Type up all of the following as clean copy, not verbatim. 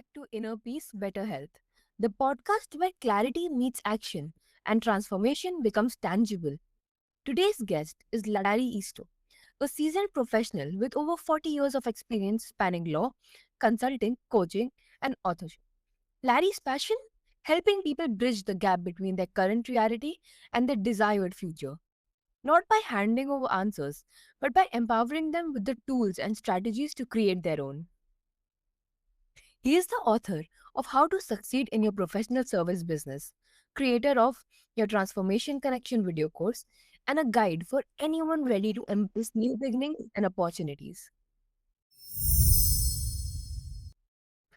back to Inner Peace, Better Health, the podcast where clarity meets action and transformation becomes tangible. Today's guest is Larry Easto, a seasoned professional with over 40 years of experience spanning law, consulting, coaching, and authorship. Larry's passion? Helping people bridge the gap between their current reality and their desired future. Not by handing over answers, but by empowering them with the tools and strategies to create their own. He is the author of How to Succeed in Your Professional Service Business, creator of your Transformation Connection video course, and a guide for anyone ready to embrace new beginnings and opportunities.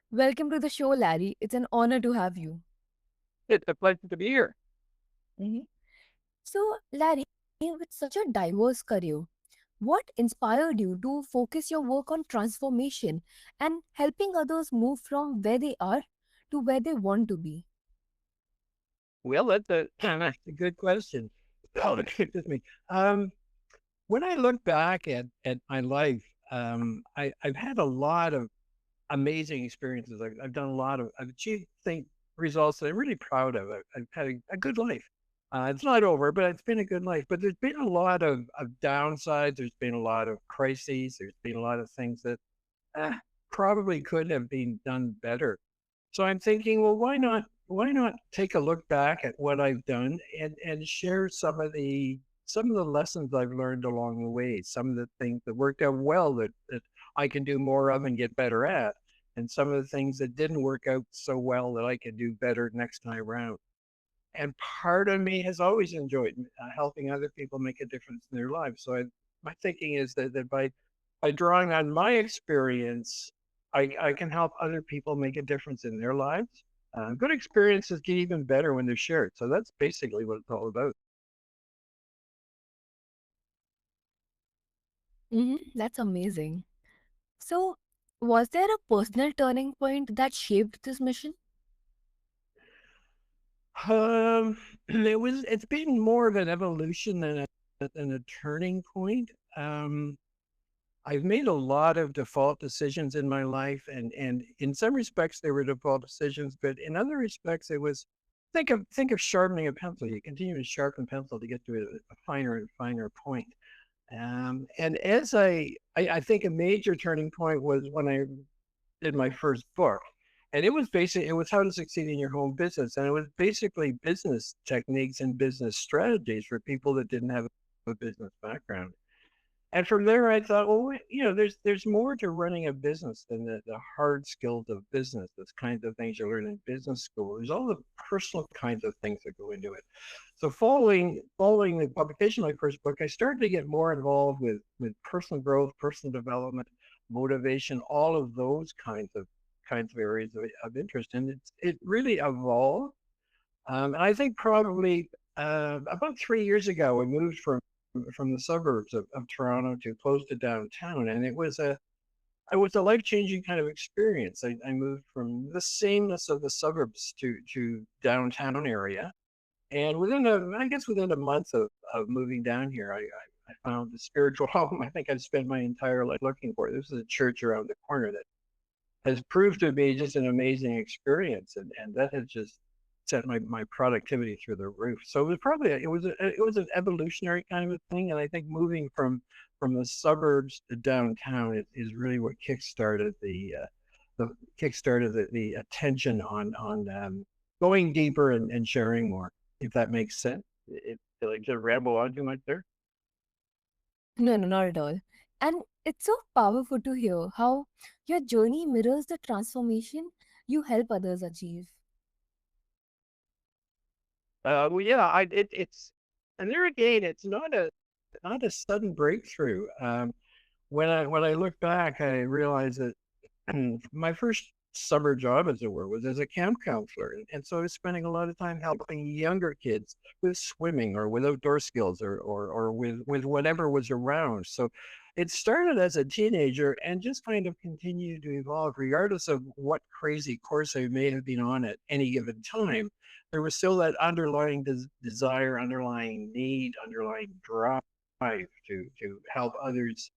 Welcome to the show, Larry. It's an honor to have you. It's a pleasure to be here. Mhm. So, Larry, with such a diverse career, what inspired you to focus your work on transformation and helping others move from where they are to where they want to be? Well, that's a, that's a good question. Oh, excuse me. Um, when I look back at my life, I've had a lot of amazing experiences. I've done a lot of, I've achieved results that I'm really proud of. I've had a good life. It's not over, but it's been a good life. But there's been a lot of downsides. There's been a lot of crises. There's been a lot of things that uh, probably could have been done better. So I'm thinking, well, why not take a look back at what I've done and share some of the lessons I've learned along the way, some of the things that worked out well that I can do more of and get better at, and some of the things that didn't work out so well that I can do better next time around. And part of me has always enjoyed helping other people make a difference in their lives. So my thinking is that by drawing on my experience, I can help other people make a difference in their lives. Good experiences get even better when they're shared. So that's basically what it's all about. That's amazing. So, was there a personal turning point that shaped this mission? Um, it's been more of an evolution than a turning point. Um, I've made a lot of default decisions in my life, and in some respects they were default decisions, but in other respects it was think of sharpening a pencil. You continue to sharpen pencil to get to a finer and finer point. And as I think a major turning point was when I did my first book, and it was how to succeed in your home business, and it was basically business techniques and business strategies for people that didn't have a business background. And from there, I thought, well, there's more to running a business than the hard skills of business. Those kinds of things you learn in business school. There's all the personal kinds of things that go into it. So following the publication of my first book, I started to get more involved with personal growth, personal development, motivation, all of those kinds of areas of interest, and it really evolved. And I think probably about 3 years ago, we moved from the suburbs of Toronto to close to downtown, and it was a life changing kind of experience. I moved from the sameness of the suburbs to downtown area, and within a month of moving down here, I found the spiritual home I think I'd spent my entire life looking for. This is a church around the corner that has proved to be just an amazing experience, and that has just set my productivity through the roof. So it was an evolutionary kind of a thing, and I think moving from the suburbs to downtown is really what kickstarted the attention on going deeper and sharing more. If that makes sense. Did I just ramble on too much there? No, no, not at all. And it's so powerful to hear how your journey mirrors the transformation you help others achieve. Well, yeah, and there again, it's not a sudden breakthrough. When I look back, I realized that my first summer job, as it were, was as a camp counselor, and so I was spending a lot of time helping younger kids with swimming or with outdoor skills or with whatever was around. So it started as a teenager and just kind of continued to evolve, regardless of what crazy course I may have been on at any given time. There was still that underlying desire, underlying need, underlying drive to help others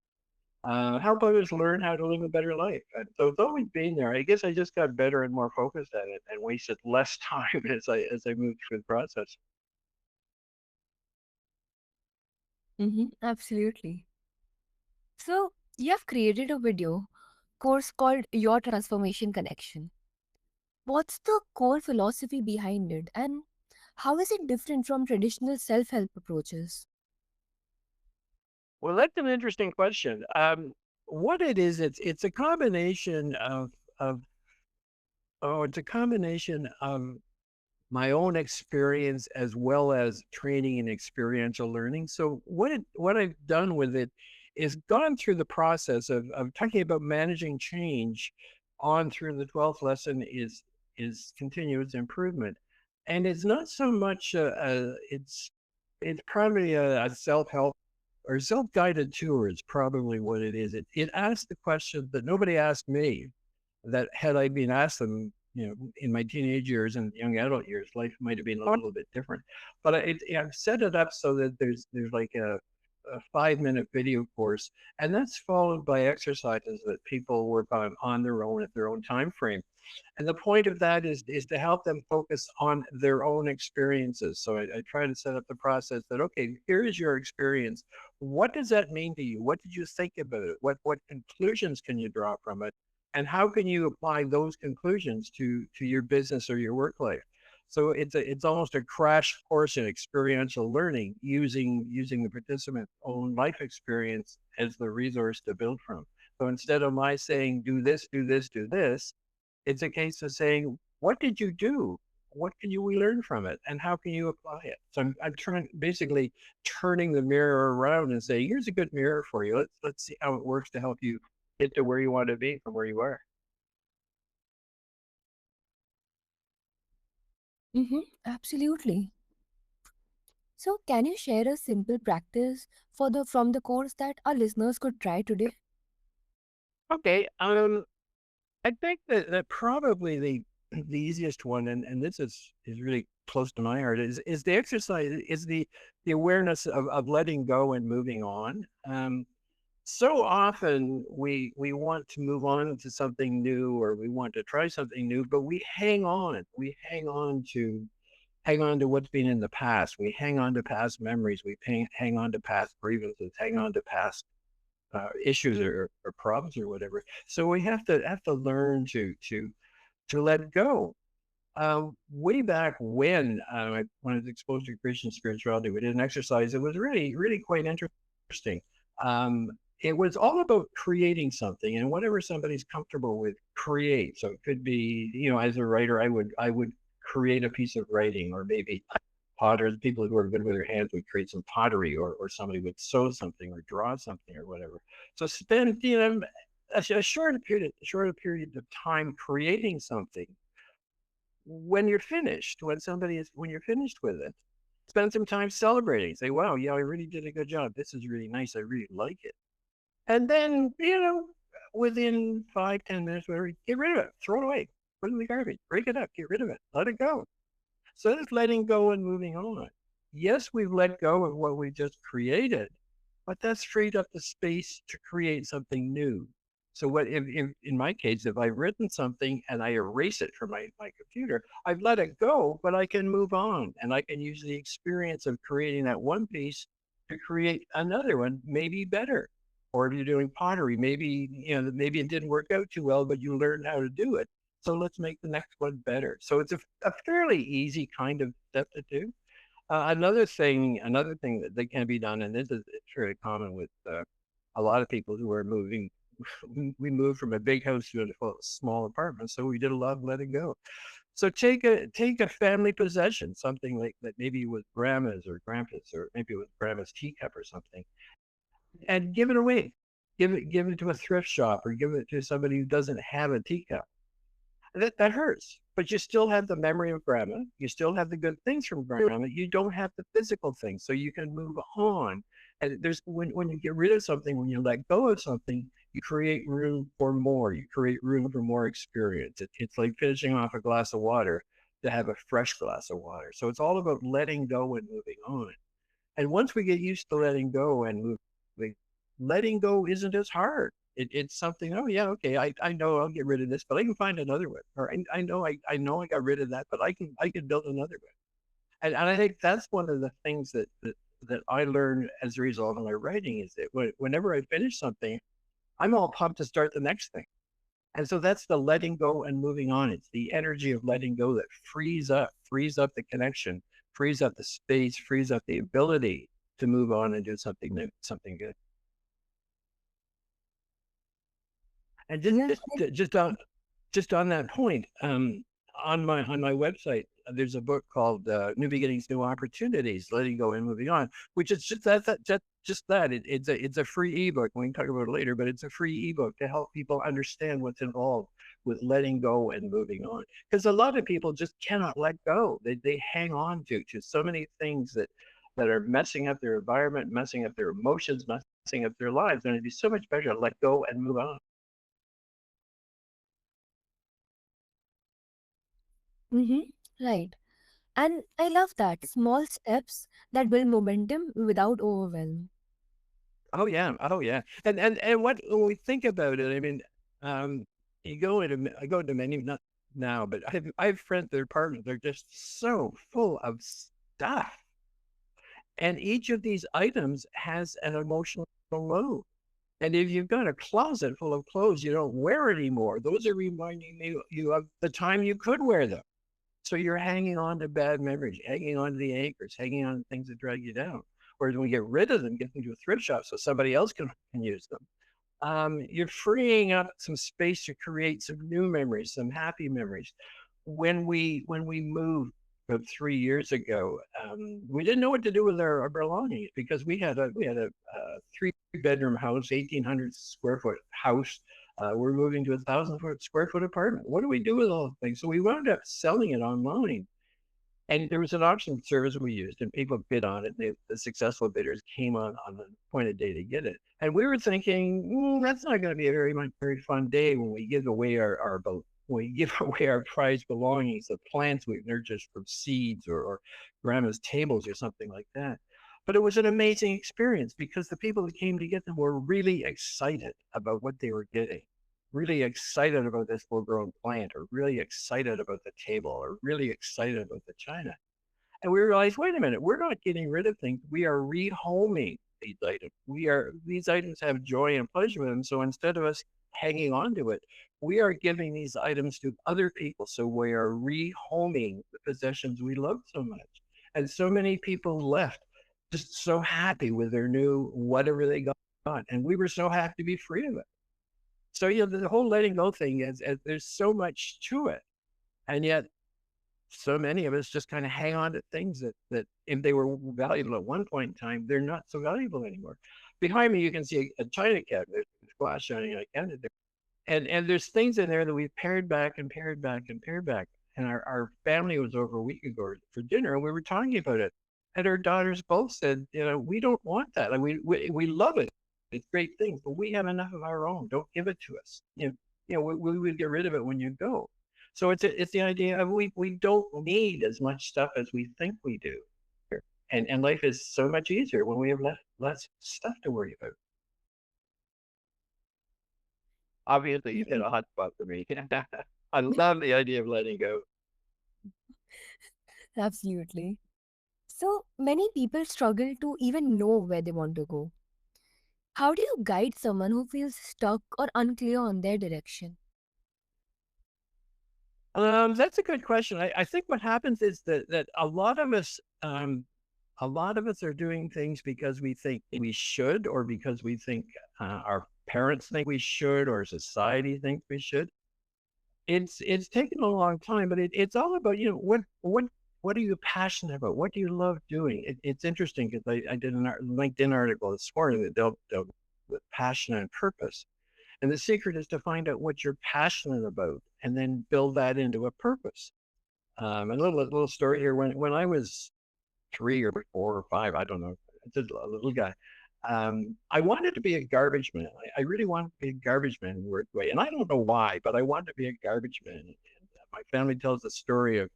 help others learn how to live a better life. And so it's always been there. I guess I just got better and more focused at it and wasted less time as I moved through the process. Absolutely. So, you have created a video course called Your Transformation Connection. What's the core philosophy behind it, and how is it different from traditional self help approaches? Well, that's an interesting question. What it is, it's a combination of it's a combination of my own experience as well as training and experiential learning. So what I've done with it is gone through the process of talking about managing change on through the 12th lesson is continuous improvement. And it's not so much it's probably a self-help or self-guided tour is probably what it is. It asks the question that nobody asked me, that had I been asked them, in my teenage years and young adult years, life might have been a little bit different. But I've set it up so that there's like a 5 minute video course, and that's followed by exercises that people work on their own at their own time frame. And the point of that is to help them focus on their own experiences. So I try to set up the process that, okay, here is your experience. What does that mean to you? What did you think about it? What conclusions can you draw from it? And how can you apply those conclusions to your business or your work life? So it's almost a crash course in experiential learning using the participant's own life experience as the resource to build from. So instead of my saying, do this, do this, do this, it's a case of saying, what did you do? What can we learn from it? And how can you apply it? So I'm trying basically turning the mirror around and say, here's a good mirror for you. Let's see how it works to help you get to where you want to be from where you are. Absolutely. So, can you share a simple practice for the from the course that our listeners could try today? Okay. I think that probably the easiest one, and this is really close to my heart, is the exercise, is the awareness of letting go and moving on. So often we want to move on to something new, or we want to try something new, but we hang on. We hang on to what's been in the past. We hang on to past memories. Hang on to past grievances. Hang on to past issues or problems or whatever. So we have to learn to let go. Way back when I was exposed to Christian spirituality, we did an exercise. It was really quite interesting. Um, it was all about creating something, and whatever somebody's comfortable with, create. So it could be, as a writer, I would create a piece of writing, or maybe potters, people who are good with their hands would create some pottery, or somebody would sew something or draw something or whatever. So spend, a shorter period of time creating something. When you're finished, when you're finished with it, spend some time celebrating. Say, wow, yeah, I really did a good job. This is really nice. I really like it. And then, within 5, 10 minutes, whatever, get rid of it, throw it away, put it in the garbage, break it up, get rid of it, let it go. So that's letting go and moving on. Yes, we've let go of what we just created, but that's freed up the space to create something new. So what in my case, if I've written something and I erase it from my computer, I've let it go, but I can move on, and I can use the experience of creating that one piece to create another one, maybe better. Or if you're doing pottery, maybe it didn't work out too well, but you learned how to do it. So let's make the next one better. So it's a fairly easy kind of step to do. Another thing that can be done, and this is it's very common with a lot of people who are moving. We moved from a big house to a small apartment, so we did a lot of letting go. So take a family possession, something like that, maybe with grandma's or grandpa's, or maybe with grandma's teacup or something, and give it away. Give it to a thrift shop, or give it to somebody who doesn't have a teacup. That hurts, but you still have the memory of grandma. You still have the good things from grandma. You don't have the physical things, so you can move on. And there's when you get rid of something, when you let go of something, you create room for more. You create room for more experience. It's like finishing off a glass of water to have a fresh glass of water. So it's all about letting go and moving on. And once we get used to letting go and moving letting go isn't as hard. It's something, oh yeah, okay, I know I'll get rid of this, but I can find another one. Or I know I got rid of that, but I can build another one. And I think that's one of the things that I learned as a result of my writing is that whenever I finish something, I'm all pumped to start the next thing. And so that's the letting go and moving on. It's the energy of letting go that frees up the connection, frees up the space, frees up the ability to move on and do something new, something good. And Yeah. just on that point, on my website, there's a book called "New Beginnings, New Opportunities: Letting Go and Moving On," which is just that. It's a free ebook. We can talk about it later, but it's a free ebook to help people understand what's involved with letting go and moving on. Because a lot of people just cannot let go. They hang on to so many things that are messing up their environment, messing up their emotions, messing up their lives, and it'd be so much better to let go and move on. Mm-hmm. Right. And I love that. Small steps that build momentum without overwhelm. Oh yeah, oh yeah. And what when we think about it, I mean, you go into I go into many not now, but I have friends, their partners, they're just so full of stuff, and each of these items has an emotional load. And if you've got a closet full of clothes you don't wear anymore, those are reminding you of the time you could wear them. So you're hanging on to bad memories, hanging on to the anchors, hanging on to things that drag you down. Whereas when we get rid of them, get them to a thrift shop so somebody else can use them, you're freeing up some space to create some new memories, some happy memories. When we moved about 3 years ago, we didn't know what to do with our belongings because we had a 3 bedroom house, 1,800 square foot house. We're moving to 1,000 square foot apartment. What do we do with all the things? So we wound up selling it online, and there was an auction service we used, and people bid on it. The successful bidders came on the appointed day to get it. And we were thinking, that's not going to be a very fun day when we give away our boat. When we give away our prized belongings, the plants we've nurtured from seeds or grandma's tables or something like that. But it was an amazing experience because the people that came to get them were really excited about what they were getting, really excited about this full grown plant, or really excited about the table, or really excited about the china. And we realized, wait a minute, we're not getting rid of things. We are rehoming these items. These items have joy and pleasure in them. So instead of us hanging on to it, we are giving these items to other people. So we are rehoming the possessions we love so much. And so many people left just so happy with their new whatever they got. And we were so happy to be free of it. So you know, the whole letting go thing is there's so much to it, and yet so many of us just kind of hang on to things that if they were valuable at one point in time, they're not so valuable anymore. Behind me, you can see a china cabinet. There's glass shining on a cabinet there, and there's things in there that we've pared back and pared back and pared back. And our family was over a week ago for dinner, and we were talking about it. And our daughters both said, you know, we don't want that. Like we love it. It's great things, but we have enough of our own. Don't give it to us. We would get rid of it when you go. So it's the idea of we don't need as much stuff as we think we do. And life is so much easier when we have less stuff to worry about. Obviously, you've hit a hot spot for me. I love the idea of letting go. Absolutely. So many people struggle to even know where they want to go. How do you guide someone who feels stuck or unclear on their direction? That's a good question. I think what happens is that a lot of us are doing things because we think we should, or because we think our parents think we should, or society thinks we should. It's taken a long time, but it's all about, you know, what are you passionate about? What do you love doing? It's interesting because I did an LinkedIn article this morning that dealt with passion and purpose. And the secret is to find out what you're passionate about and then build that into a purpose. A little story here. When I was 3 or 4 or 5, I don't know, just a little guy. I wanted to be a garbage man. I really wanted to be a garbage man in a weird way, and I don't know why, but I wanted to be a garbage man. And my family tells the story of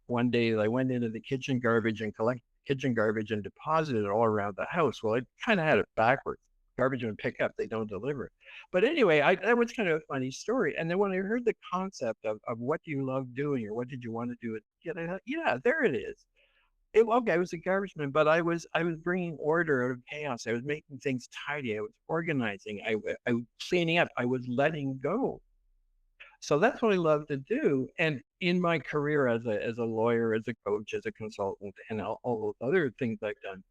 one day that I went into the kitchen garbage and collected kitchen garbage and deposited it all around the house. Well, I kind of had it backwards. garbage men pick up, they don't deliver. But anyway, that was kind of a funny story. And then when I heard the concept of what do you love doing or what did you want to do, I thought, yeah, there it is. Okay, I was a garbage man, but I was bringing order out of chaos. I was making things tidy. I was organizing. I was cleaning up. I was letting go. So that's what I love to do. And in my career as a lawyer, as a coach, as a consultant, and all those other things I've done,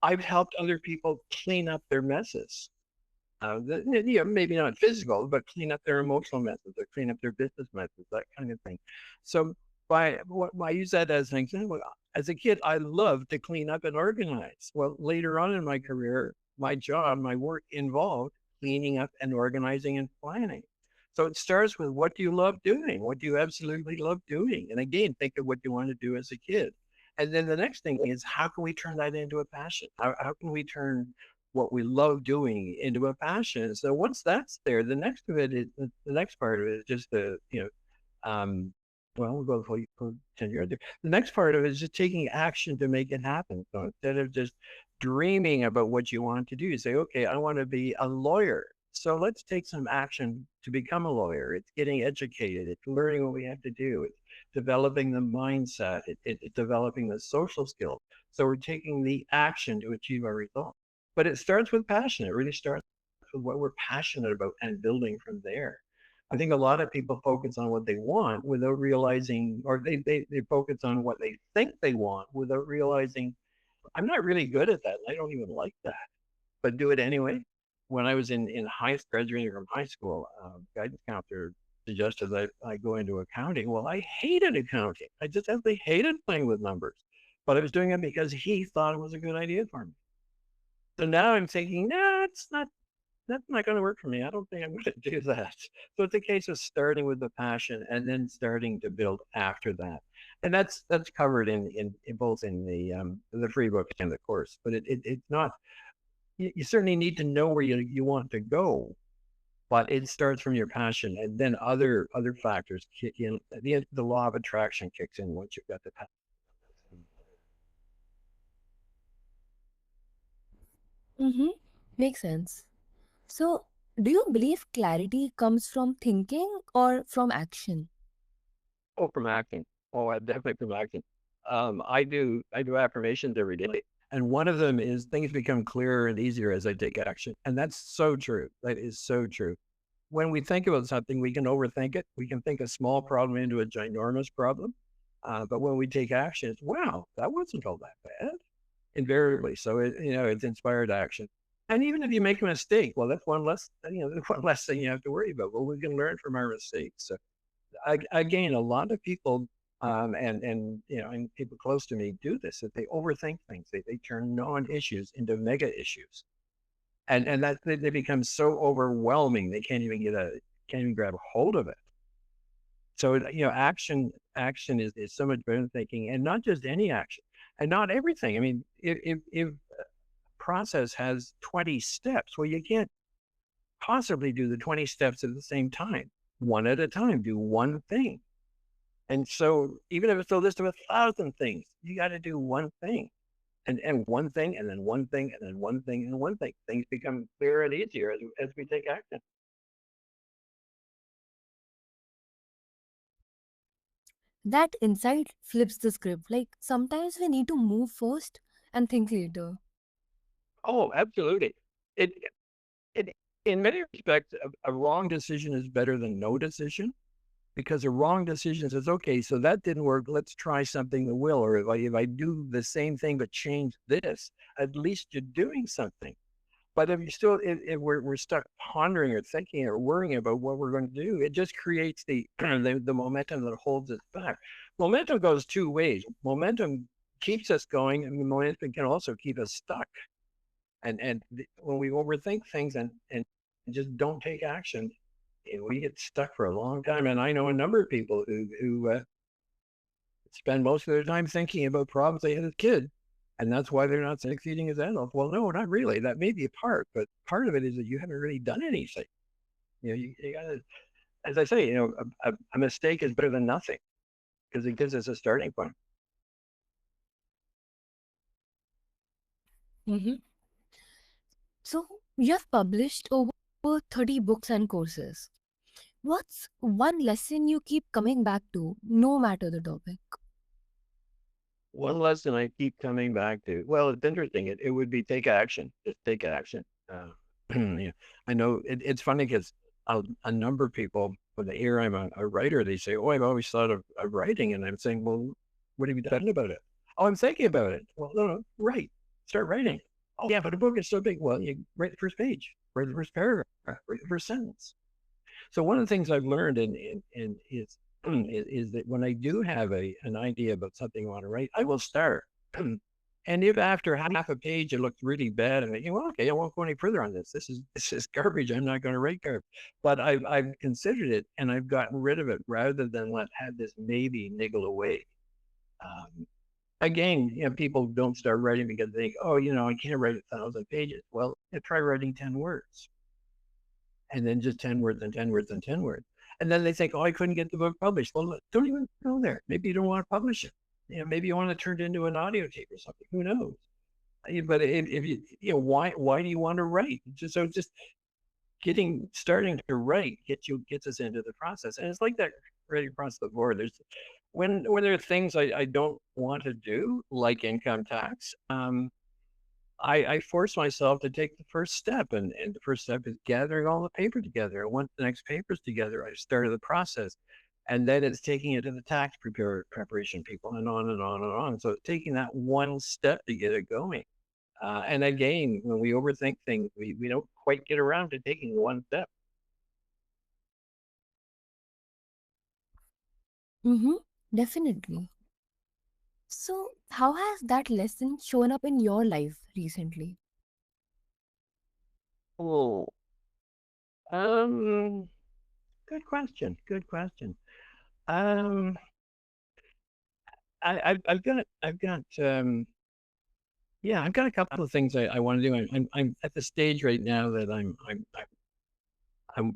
I've helped other people clean up their messes. Maybe not physical, but clean up their emotional messes or clean up their business messes, that kind of thing. So I use that as an example. As a kid, I loved to clean up and organize. Well, later on in my career, my work involved cleaning up and organizing and planning. So it starts with what do you love doing? What do you absolutely love doing? And again, think of what you want to do as a kid. And then the next thing is how can we turn that into a passion? How can we turn what we love doing into a passion? So once that's there, the next part of it is just we'll go for 10 years. The next part of it is just taking action to make it happen. So instead of just dreaming about what you want to do, you say, okay, I want to be a lawyer. So let's take some action to become a lawyer. It's getting educated. It's learning what we have to do. It's developing the mindset. It's developing the social skills. So we're taking the action to achieve our result. But it starts with passion. It really starts with what we're passionate about and building from there. I think a lot of people focus on what they want without realizing, or they focus on what they think they want without realizing, I'm not really good at that. I don't even like that, but do it anyway. When I was in graduating from high school, guidance counselor suggested that I go into accounting. Well, I hated accounting. I just absolutely hated playing with numbers, but I was doing it because he thought it was a good idea for me. So now I'm thinking, nah, that's not going to work for me. I don't think I'm going to do that. So it's a case of starting with the passion and then starting to build after that. And that's covered in both in the free book and the course. But it's not. You certainly need to know where you want to go, but it starts from your passion, and then other factors kick in. The law of attraction kicks in once you've got the passion. Mm-hmm. Makes sense. So, do you believe clarity comes from thinking or from action? Oh, from acting. Oh, I definitely from acting. I do affirmations every day. And one of them is things become clearer and easier as I take action. And that's so true. That is so true. When we think about something, we can overthink it. We can think a small problem into a ginormous problem. But when we take action, it's wow, that wasn't all that bad. Invariably. So it's inspired action. And even if you make a mistake, well, that's one less, that's one less thing you have to worry about. Well, we can learn from our mistakes. So again, a lot of people and people close to me do this, that they overthink things. They turn non-issues into mega issues. And that they become so overwhelming they can't even grab a hold of it. So action is so much better than thinking, and not just any action, and not everything. I mean, if process has 20 steps, well, you can't possibly do the 20 steps at the same time. One at a time, do one thing. And so even if it's a list of 1,000 things, you got to do one thing and one thing and then one thing and then one thing and one thing. Things become clearer and easier as we take action. That insight flips the script. Like sometimes we need to move first and think later. Oh, absolutely. It, it in many respects, a wrong decision is better than no decision because a wrong decision says, okay, so that didn't work. Let's try something that will. Or if I do the same thing but change this, at least you're doing something. But if you still, if we're stuck pondering or thinking or worrying about what we're going to do, it just creates the momentum that holds us back. Momentum goes two ways. Momentum keeps us going, and momentum can also keep us stuck. When we overthink things and just don't take action, we get stuck for a long time. And I know a number of people who spend most of their time thinking about problems they had as kids. And that's why they're not succeeding as adults. Well, no, not really. That may be a part, but part of it is that you haven't really done anything. You got to, as I say, a mistake is better than nothing because it gives us a starting point. Hmm. So, You have published over 30 books and courses. What's one lesson you keep coming back to, no matter the topic? One lesson I keep coming back to, well, it's interesting. It would be take action. Just take action. Yeah, I know it's funny because a number of people, when they hear I'm a writer, they say, "Oh, I've always thought of writing," and I'm saying, "Well, what have you done about it?" "Oh, I'm thinking about it." "Well, no, no, write, start writing." "Oh, yeah, but a book is so big." "Well, you write the first page, write the first paragraph, write the first sentence." So one of the things I've learned in is that when I do have an idea about something I want to write, I will start. And if after half a page it looks really bad, and I think, well, okay, I won't go any further on this. This is garbage. I'm not going to write garbage. But I've considered it and I've gotten rid of it rather than let have this maybe niggle away. Um, Again, people don't start writing because they think, oh, I can't write 1,000 pages. Well, try writing 10 words and then just 10 words and 10 words and 10 words. And then they think, oh, I couldn't get the book published. Well, don't even go there. Maybe you don't want to publish it. Maybe you want to turn it into an audio tape or something. Who knows? But if why do you want to write? Just starting to write gets us into the process. And it's like that right across the board. There's when there are things I don't want to do, like income tax, I force myself to take the first step, and the first step is gathering all the paper together. And once the next paper's together, I started the process, and then it's taking it to the tax preparation people, and on and on and on. So it's taking that one step to get it going. And again, when we overthink things, we don't quite get around to taking one step. Mm-hmm, definitely. So, how has that lesson shown up in your life recently? Oh, um, good question. Good question. Um, I've got yeah, I've got a couple of things I want to do. I'm at the stage right now that I'm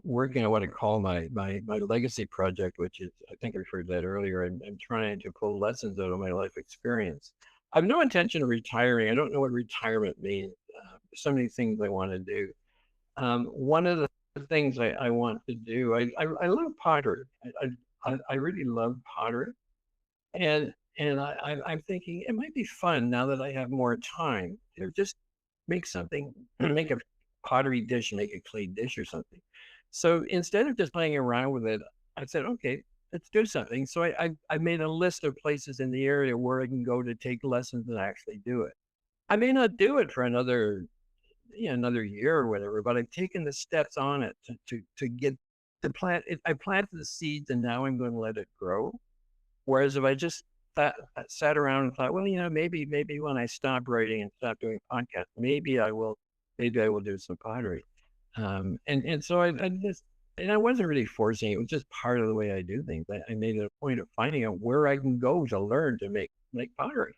working on what I call my legacy project, which is I think I referred to that earlier. I'm trying to pull lessons out of my life experience. I've no intention of retiring. I don't know what retirement means. So many things I want to do. One of the things I want to do, I love pottery. I really love pottery. And I'm thinking it might be fun now that I have more time to just make something, make a pottery dish, make a clay dish or something. So instead of just playing around with it, I said, okay, let's do something. So I made a list of places in the area where I can go to take lessons and actually do it. I may not do it for another year or whatever, but I've taken the steps on it to get to plant it. I planted the seeds and now I'm going to let it grow. Whereas if I just sat around and thought, well, maybe when I stop writing and stop doing podcasts, maybe I will do some pottery. And so I just, and I wasn't really forcing it. It was just part of the way I do things. I made it a point of finding out where I can go to learn to make pottery.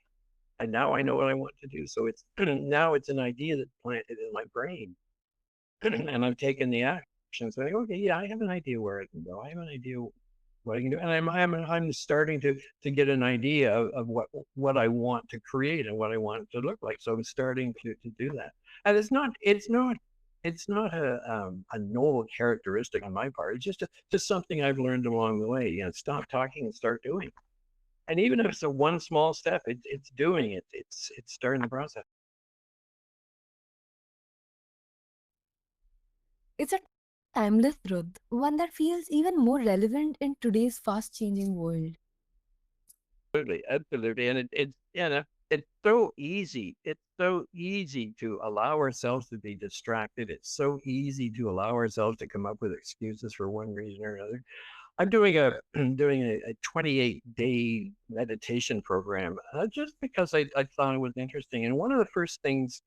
And now I know what I want to do. So it's now it's an idea that's planted in my brain, and I've taken the action. So I go, okay, yeah, I have an idea where I can go. I have an idea what I can do, and I'm starting to get an idea of what I want to create and what I want it to look like. So I'm starting to do that, and it's not a noble characteristic on my part. It's just something I've learned along the way. Stop talking and start doing. And even if it's a one small step, it's doing it. It's starting the process. It's a timeless truth, one that feels even more relevant in today's fast changing world. Absolutely, absolutely, and it's so easy. It's so easy to allow ourselves to be distracted. It's so easy to allow ourselves to come up with excuses for one reason or another. I'm doing a doing a 28-day meditation program just because I thought it was interesting. And one of the first things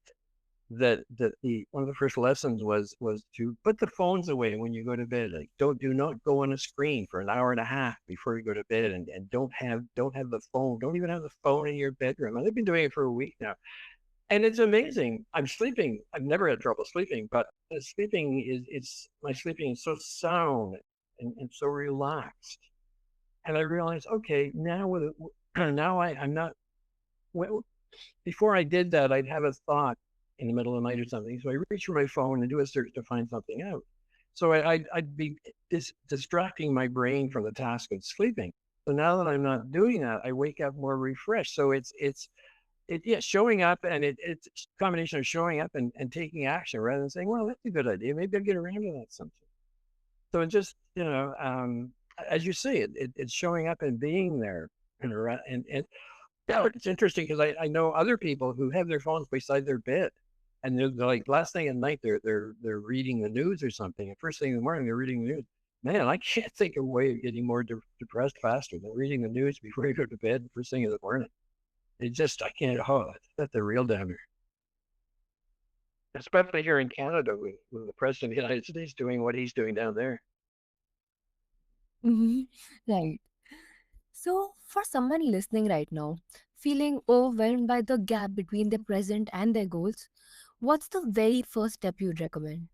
that the one of the first lessons was to put the phones away when you go to bed. Like do not go on a screen for an hour and a half before you go to bed, and don't have the phone. Don't even have the phone in your bedroom. And I've been doing it for a week now, and it's amazing. I'm sleeping. I've never had trouble sleeping, but sleeping is it's my sleeping is so sound and so relaxed. And I realized, okay, now now I'm not. Well, before I did that, I'd have a thought. in the middle of the night or something. So I reach for my phone and do a search to find something out. So I'd be distracting my brain from the task of sleeping. So now that I'm not doing that, I wake up more refreshed. So yeah, showing up, and it's a combination of showing up and taking action rather than saying, well, that's a good idea. Maybe I'll get around to that sometime. So it's just, as you say, it's showing up and being there. And yeah, it's interesting because I know other people who have their phones beside their bed, and they're like last thing at night they're reading the news or something, and first thing in the morning they're reading the news. Man, I can't think of a way of getting more depressed faster than reading the news before you go to bed first thing in the morning. It just I can't. Oh, that's the real downer. Especially here in Canada with the president of the United States doing what he's doing down there. Mhm. Right. So, for someone listening right now, feeling overwhelmed by the gap between their present and their goals, what's the very first step you'd recommend?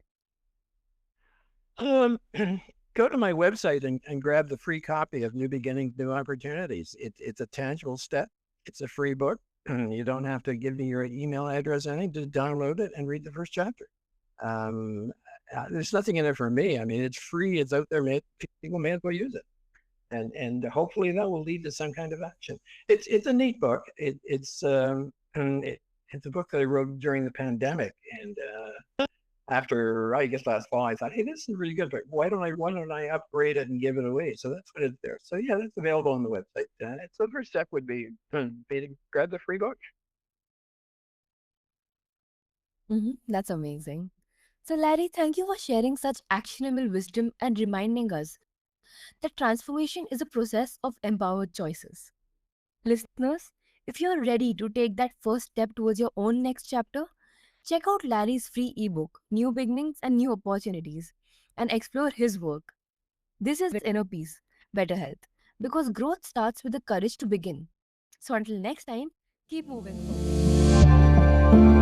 Um, go to my website and grab the free copy of New Beginnings, New Opportunities. It's a tangible step. It's a free book. You don't have to give me your email address or anything. Just download it and read the first chapter. Um, there's nothing in it for me. I mean, it's free. It's out there. People may as well use it, and hopefully that will lead to some kind of action. It's a neat book. It's a book that I wrote during the pandemic, and after I guess last fall, I thought, hey, this is really good, but why don't I upgrade it and give it away? So that's what it's there. So yeah, that's available on the website. So the first step would be to grab the free book. That's amazing. So, Larry, thank you for sharing such actionable wisdom and reminding us that transformation is a process of empowered choices. Listeners, if you're ready to take that first step towards your own next chapter, check out Larry's free ebook, New Beginnings and New Opportunities, and explore his work. This is inner peace, better health, because growth starts with the courage to begin. So until next time, keep moving forward.